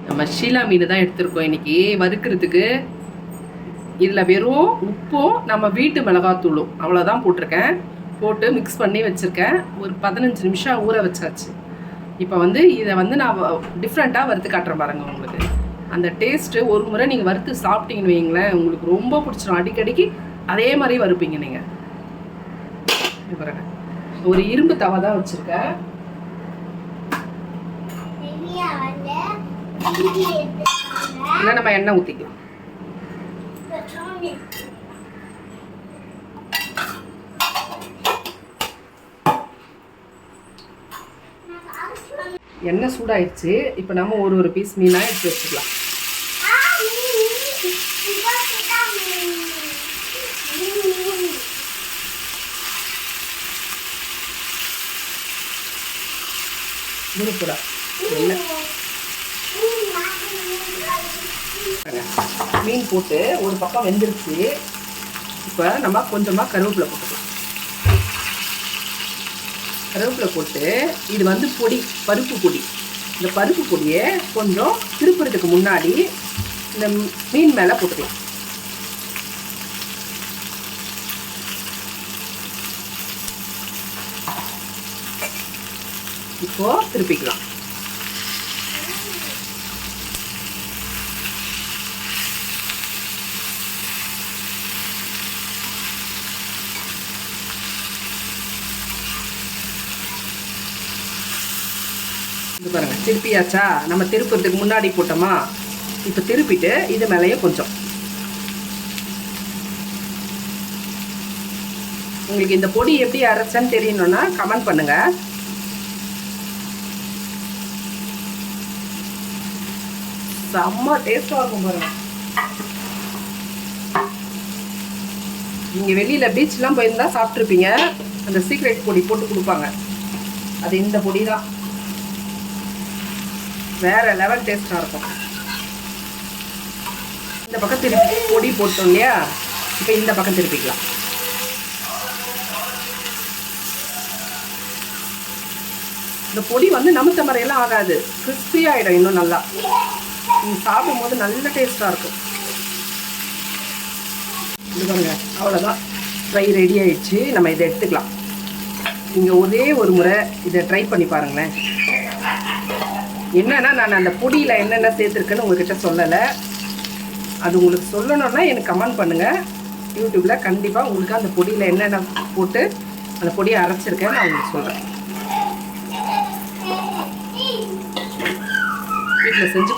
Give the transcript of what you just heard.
நம்ம ஷீலா மீன் தான் எடுத்துருக்கோம் இன்னைக்கு வறுக்கிறதுக்கு. இதில் வெறும் உப்பும் நம்ம வீட்டு மிளகாத்தூளும் அவ்வளோதான் போட்டிருக்கேன். போட்டு மிக்ஸ் பண்ணி வச்சுருக்கேன். ஒரு 15 நிமிஷம் ஊற வச்சாச்சு. இப்போ வந்து இதை வந்து நான் டிஃப்ரெண்ட்டாக வறுத்து காட்டுறேன் பாருங்க. உங்களுக்கு அந்த டேஸ்ட்டு ஒரு முறை நீங்கள் வறுத்து சாப்பிட்டீங்கன்னு வைங்களேன், உங்களுக்கு ரொம்ப பிடிச்சிடும். அடிக்கடிக்கு அதே மாதிரி வறுப்பீங்க நீங்கள். பாருங்க, ஒரு இரும்பு தவா தான் வச்சுருக்கேன். இல்லை நம்ம எண்ணெய் ஊற்றிக்கலாம். எண்ணெய் சூடாயிடுச்சு. இப்போ நம்ம ஒரு பீஸ் மீனாக எடுத்து வச்சுக்கலாம். மீன் போட்டு ஒரு பக்கம் வெந்துருச்சு. இப்போ நம்ம கொஞ்சமாக கருவேப்பிலை போட்டுக்கலாம். கருவேப்பிலை போட்டு இது வந்து பொடி, பருப்பு பொடி. இந்த பருப்பு பொடியை கொஞ்சம் திருப்புறதுக்கு முன்னாடி இந்த மீன் மேலே போட்டுக்கலாம். இப்போ திருப்பிக்கலாம். இது பாருங்க, திருப்பியாச்சா? நம்ம திருப்புறதுக்கு முன்னாடி போட்டோமா, இப்போ திருப்பிட்டு இது மேலேயே கொஞ்சம். உங்களுக்கு இந்த பொடி எப்படி அரைச்சேன்னு தெரியணும்னா கமெண்ட் பண்ணுங்க. செம்ம டேஸ்டாக இருக்கும் பாருங்க. நீங்கள் வெளியில் பீச்லாம் போயிருந்தா சாப்பிட்ருப்பீங்க. அந்த சீக்ரெட் பொடி போட்டு கொடுப்பாங்க. அது இந்த பொடி தான். வேற லெவல் டேஸ்டாக இருக்கும். இந்த பக்கம் திருப்பி பொடி போட்டோம் இல்லையா, இப்போ இந்த பக்கம் திருப்பிக்கலாம். இந்த பொடி வந்து நமுத்த மறையெல்லாம் ஆகாது, கிறிஸ்பி ஆகிடும். இன்னும் நல்லா நீங்கள் சாப்பிடும் போது நல்ல டேஸ்டாக இருக்கும். இது பாருங்க, அவ்வளோதான். ஃப்ரை ரெடி ஆயிடுச்சு. நம்ம இதை எடுத்துக்கலாம். நீங்கள் ஒரே ஒரு முறை இதை ட்ரை பண்ணி பாருங்களேன். என்னன்னா, நான் அந்த பொடியில் என்னென்ன சேர்த்துருக்குன்னு உங்ககிட்ட சொல்லலை. அது உங்களுக்கு சொல்லணும்னா எனக்கு கமெண்ட் பண்ணுங்கள். யூடியூப்பில் கண்டிப்பாக உங்களுக்கு அந்த பொடியில் என்னென்ன போட்டு அந்த பொடியை அரைச்சிருக்கேன்னு நான் உங்களுக்கு சொல்கிறேன். வீட்டில் செஞ்சு